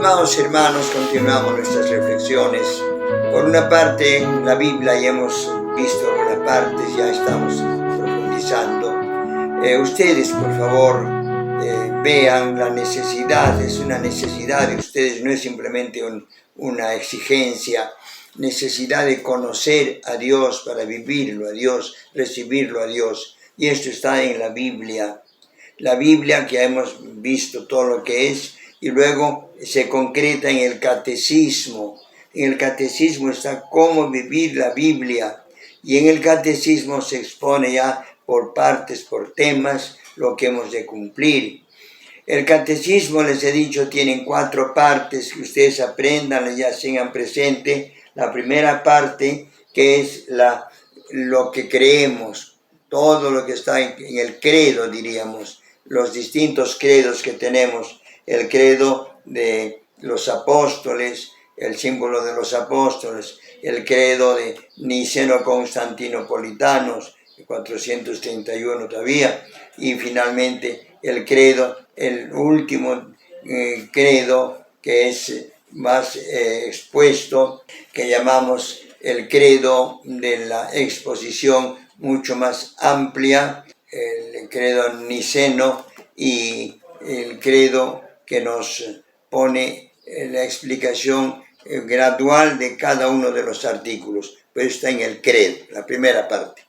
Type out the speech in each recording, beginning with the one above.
Amados hermanos, continuamos nuestras reflexiones. Por una parte, en la Biblia ya hemos visto algunas partes, ya estamos profundizando. Ustedes, por favor, vean la necesidad, es una necesidad de ustedes, no es simplemente una exigencia, necesidad de conocer a Dios para vivirlo a Dios, recibirlo a Dios. Y esto está en la Biblia que ya hemos visto todo lo que es, y luego se concreta en el catecismo. En el catecismo está cómo vivir la Biblia, y en el catecismo se expone ya por partes, por temas, lo que hemos de cumplir. El catecismo, les he dicho, tiene 4 partes que ustedes aprendan, ya tengan presente. La primera parte, que es lo que creemos, todo lo que está en el credo, diríamos, los distintos credos que tenemos, el credo de los apóstoles, el símbolo de los apóstoles, el credo de niceno-constantinopolitanos, 431 todavía, y finalmente el credo, el último credo que es más expuesto, que llamamos el credo de la exposición mucho más amplia, el credo niceno, y el credo que nos pone la explicación gradual de cada uno de los artículos. Pues está en el credo, la primera parte.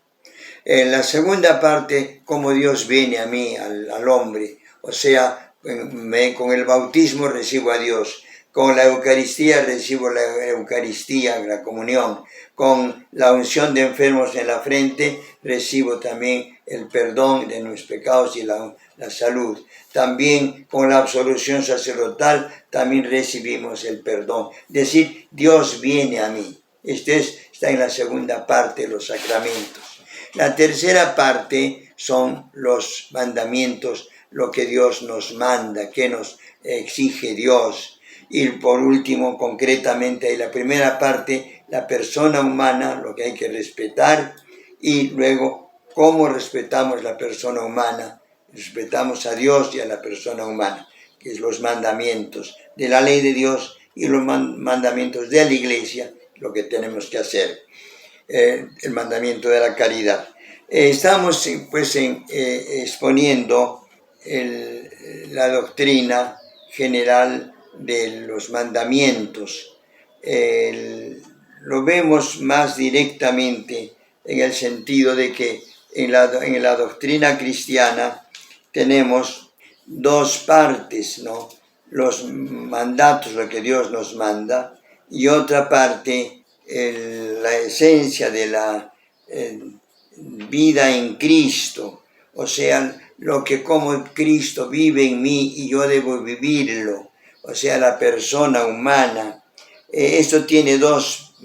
En la segunda parte, cómo Dios viene a mí, al hombre. O sea, con el bautismo recibo a Dios. Con la Eucaristía recibo la Eucaristía, la comunión. Con la unción de enfermos en la frente recibo también el perdón de nuestros pecados y la salud. También con la absolución sacerdotal también recibimos el perdón. Es decir, Dios viene a mí. Está en la segunda parte de los sacramentos. La tercera parte son los mandamientos, lo que Dios nos manda, que nos exige Dios. Y por último, concretamente, en la primera parte, la persona humana, lo que hay que respetar, y luego, cómo respetamos la persona humana. Respetamos a Dios y a la persona humana, que es los mandamientos de la ley de Dios y los mandamientos de la Iglesia, lo que tenemos que hacer. El mandamiento de la caridad. Estamos pues exponiendo la doctrina general de los mandamientos. Lo vemos más directamente en el sentido de que en la doctrina cristiana tenemos 2 partes, ¿no? Los mandatos, lo que Dios nos manda, y otra parte, la esencia de la vida en Cristo, o sea, lo que como Cristo vive en mí y yo debo vivirlo, o sea, la persona humana. Esto tiene dos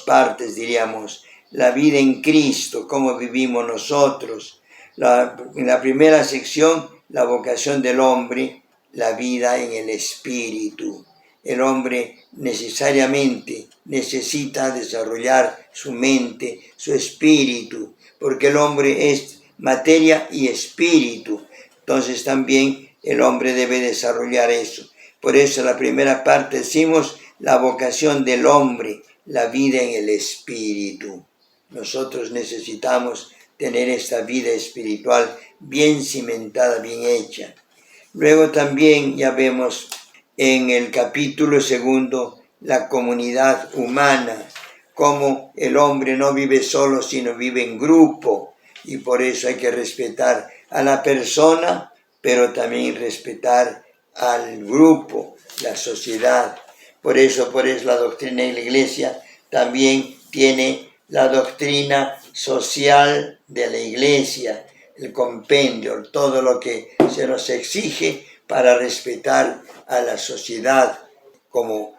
partes, diríamos, la vida en Cristo, cómo vivimos nosotros. En la primera sección, la vocación del hombre, la vida en el Espíritu. El hombre necesariamente necesita desarrollar su mente, su espíritu, porque el hombre es materia y espíritu. Entonces también el hombre debe desarrollar eso. Por eso la primera parte decimos la vocación del hombre, la vida en el espíritu. Nosotros necesitamos tener esta vida espiritual bien cimentada, bien hecha. Luego también ya vemos en el capítulo 2 la comunidad humana, cómo el hombre no vive solo, sino vive en grupo, y por eso hay que respetar a la persona, pero también respetar al grupo, la sociedad. Por eso la doctrina de la Iglesia también tiene la doctrina social de la Iglesia, el compendio, todo lo que se nos exige para respetar a la sociedad como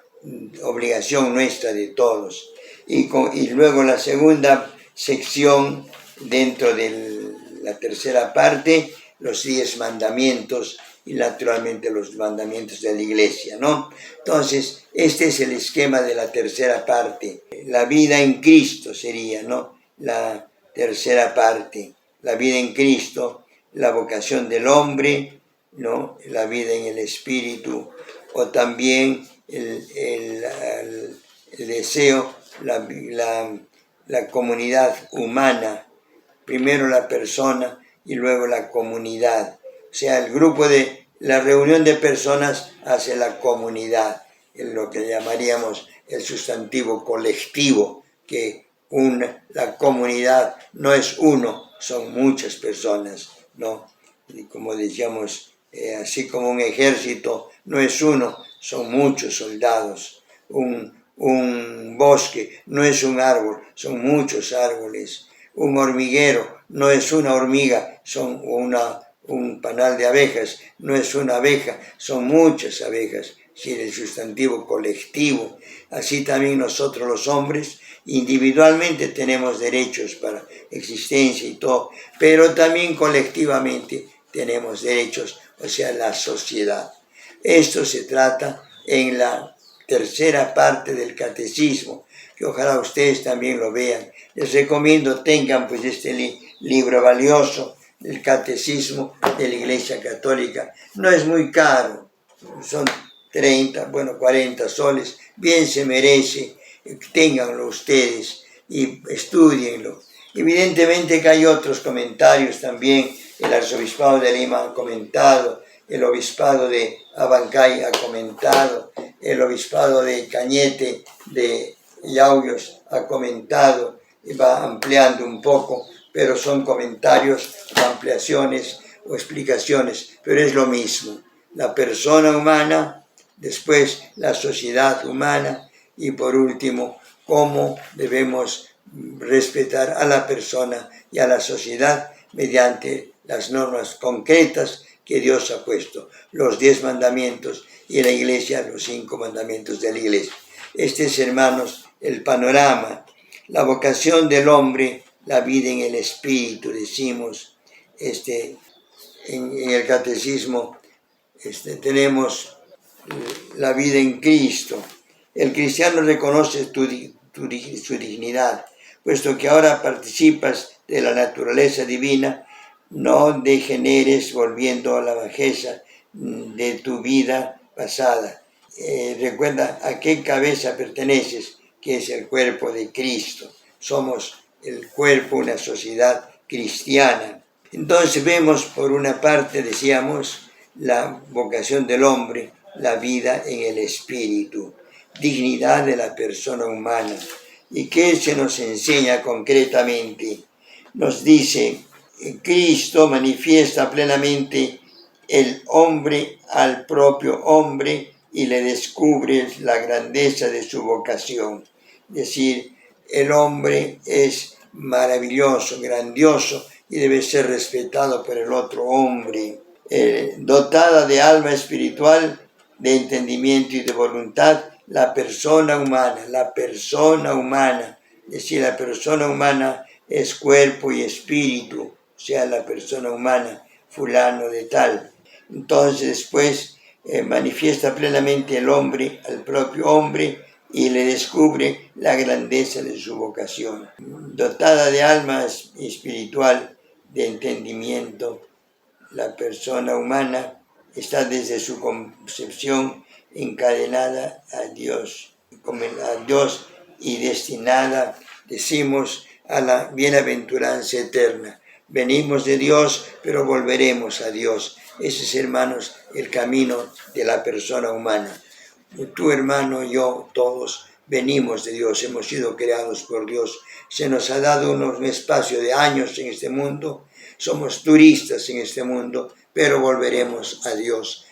obligación nuestra de todos. Y luego la segunda sección, dentro de la tercera parte, los 10 mandamientos y naturalmente los mandamientos de la Iglesia, ¿no? Entonces, este es el esquema de la tercera parte. La vida en Cristo sería, ¿no? La tercera parte. La vida en Cristo, la vocación del hombre, ¿no? La vida en el Espíritu, o también el deseo, la comunidad humana, primero la persona y luego la comunidad. O sea, el grupo de la reunión de personas hace la comunidad, en lo que llamaríamos el sustantivo colectivo, que la comunidad no es uno, son muchas personas, ¿no? Y como decíamos, así como un ejército no es uno, son muchos soldados. Un bosque no es un árbol, son muchos árboles. Un hormiguero no es una hormiga, son un panal de abejas, no es una abeja, son muchas abejas. Es decir, el sustantivo colectivo. Así también nosotros los hombres individualmente tenemos derechos para existencia y todo, pero también colectivamente tenemos derechos, o sea, la sociedad. Esto se trata en la tercera parte del catecismo, que ojalá ustedes también lo vean. Les recomiendo, tengan pues este libro valioso, el Catecismo de la Iglesia Católica. No es muy caro, son 40 soles, bien se merece, ténganlo ustedes y estudienlo. Evidentemente que hay otros comentarios también, el Arzobispado de Lima ha comentado, el Obispado de Abancay ha comentado, el Obispado de Cañete, de Yauyos, ha comentado, y va ampliando un poco, pero son comentarios, ampliaciones o explicaciones, pero es lo mismo. La persona humana, después la sociedad humana y por último, cómo debemos respetar a la persona y a la sociedad mediante las normas concretas que Dios ha puesto, los 10 mandamientos y la Iglesia, los 5 mandamientos de la Iglesia. Este es, hermanos, el panorama, la vocación del hombre, la vida en el Espíritu, decimos, en el Catecismo tenemos la vida en Cristo. El cristiano reconoce su dignidad, puesto que ahora participas de la naturaleza divina. No degeneres volviendo a la bajeza de tu vida pasada. Recuerda a qué cabeza perteneces, que es el cuerpo de Cristo. Somos el cuerpo, una sociedad cristiana. Entonces vemos, por una parte, decíamos, la vocación del hombre, la vida en el espíritu, dignidad de la persona humana. ¿Y qué se nos enseña concretamente? Nos dice, Cristo manifiesta plenamente el hombre al propio hombre y le descubre la grandeza de su vocación. Es decir, el hombre es maravilloso, grandioso y debe ser respetado por el otro hombre. Dotada de alma espiritual, de entendimiento y de voluntad, la persona humana, es decir, la persona humana es cuerpo y espíritu, o sea, la persona humana, fulano de tal. Entonces después manifiesta plenamente el hombre al propio hombre y le descubre la grandeza de su vocación. Dotada de alma espiritual, de entendimiento, la persona humana está desde su concepción encadenada a Dios y destinada, decimos, a la bienaventuranza eterna. Venimos de Dios, pero volveremos a Dios. Ese es, hermanos, el camino de la persona humana. Tú, hermano, yo, todos venimos de Dios, hemos sido creados por Dios. Se nos ha dado un espacio de años en este mundo. Somos turistas en este mundo, pero volveremos a Dios.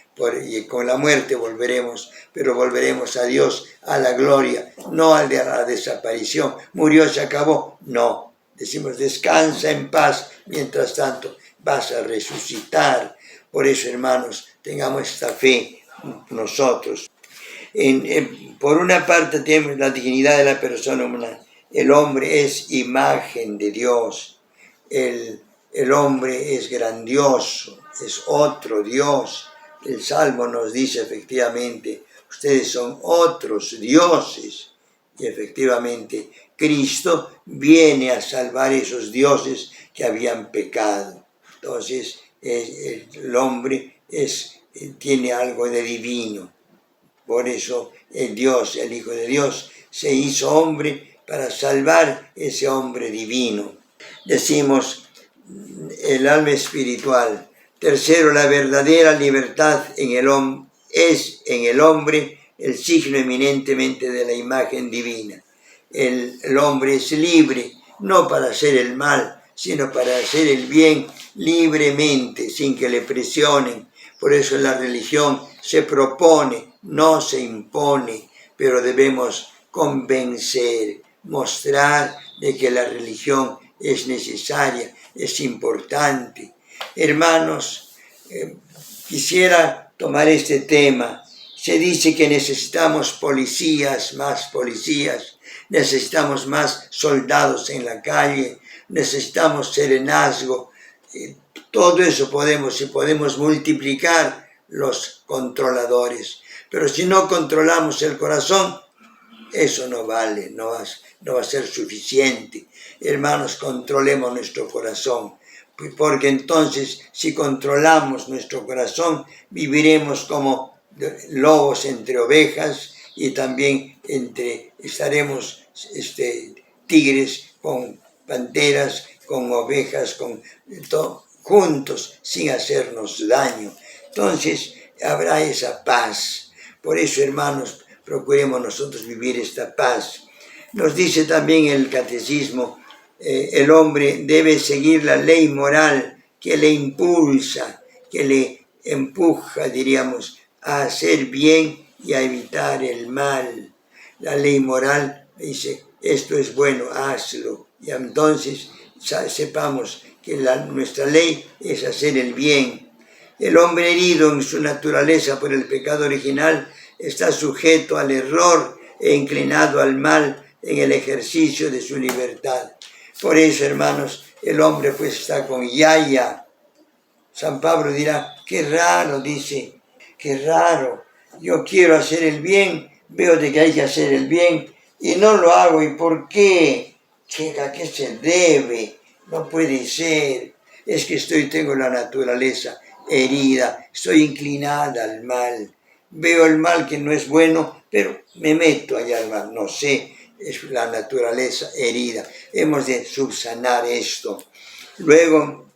Y con la muerte volveremos, pero volveremos a Dios, a la gloria, no a la desaparición. Murió, se acabó. No, decimos descansa en paz, mientras tanto vas a resucitar. Por eso, hermanos, tengamos esta fe nosotros. Por una parte tenemos la dignidad de la persona humana. El hombre es imagen de Dios. El hombre es grandioso, es otro Dios. El Salmo nos dice efectivamente, ustedes son otros dioses. Y efectivamente, Cristo viene a salvar esos dioses que habían pecado. Entonces, el hombre tiene algo de divino. Por eso el Dios, el Hijo de Dios, se hizo hombre para salvar ese hombre divino. Decimos el alma espiritual. Tercero, la verdadera libertad es en el hombre el signo eminentemente de la imagen divina. El hombre es libre, no para hacer el mal, sino para hacer el bien libremente, sin que le presionen. Por eso la religión se propone, no se impone, pero debemos convencer, mostrar de que la religión es necesaria, es importante. Hermanos, quisiera tomar este tema. Se dice que necesitamos policías, necesitamos más soldados en la calle, necesitamos serenazgo. Todo eso podemos multiplicar los controladores. Pero si no controlamos el corazón, eso no vale, no va a ser suficiente. Hermanos, controlemos nuestro corazón, porque entonces si controlamos nuestro corazón, viviremos como lobos entre ovejas y también estaremos tigres con panteras, con ovejas, juntos sin hacernos daño. Entonces habrá esa paz. Por eso, hermanos, procuremos nosotros vivir esta paz. Nos dice también el catecismo, el hombre debe seguir la ley moral que le impulsa, que le empuja, diríamos, a hacer bien y a evitar el mal. La ley moral dice, esto es bueno, hazlo. Y entonces sepamos que nuestra ley es hacer el bien. El hombre herido en su naturaleza por el pecado original está sujeto al error e inclinado al mal en el ejercicio de su libertad. Por eso, hermanos, el hombre pues está con yaya. San Pablo dirá, qué raro, dice, qué raro. Yo quiero hacer el bien, veo de que hay que hacer el bien y no lo hago. ¿Y por qué? ¿A qué se debe? No puede ser. Es que tengo la naturaleza herida, estoy inclinada al mal. Veo el mal que no es bueno, pero me meto allá al mal. No sé, es la naturaleza herida. Hemos de subsanar esto. Luego,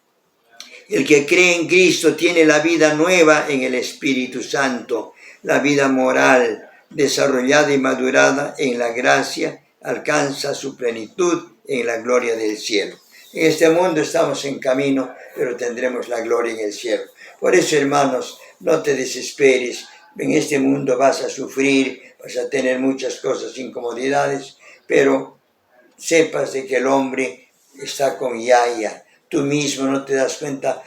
el que cree en Cristo tiene la vida nueva en el Espíritu Santo, la vida moral, desarrollada y madurada en la gracia, alcanza su plenitud en la gloria del cielo. En este mundo estamos en camino, pero tendremos la gloria en el cielo. Por eso, hermanos, no te desesperes. En este mundo vas a sufrir, vas a tener muchas cosas, incomodidades, pero sepas de que el hombre está con yaya. Tú mismo no te das cuenta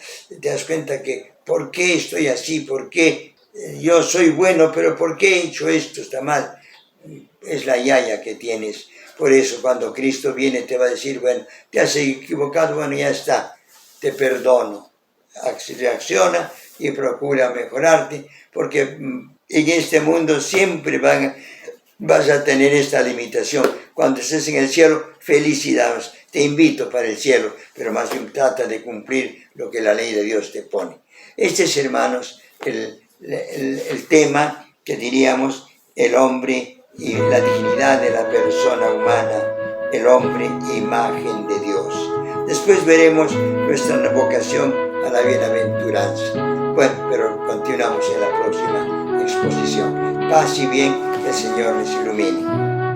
que ¿por qué estoy así? ¿Por qué yo soy bueno, pero por qué he hecho esto? Está mal. Es la yaya que tienes. Por eso cuando Cristo viene te va a decir, bueno, te has equivocado, bueno, ya está, te perdono. Reacciona y procura mejorarte, porque en este mundo siempre vas a tener esta limitación. Cuando estés en el cielo, felicidades, te invito para el cielo, pero más bien trata de cumplir lo que la ley de Dios te pone. Este es, hermanos, el tema que diríamos, el hombre y la dignidad de la persona humana, el hombre imagen de Dios. Después veremos nuestra vocación a la bienaventuranza. Bueno, pero continuamos en la próxima exposición. Paz y bien, que el Señor les ilumine.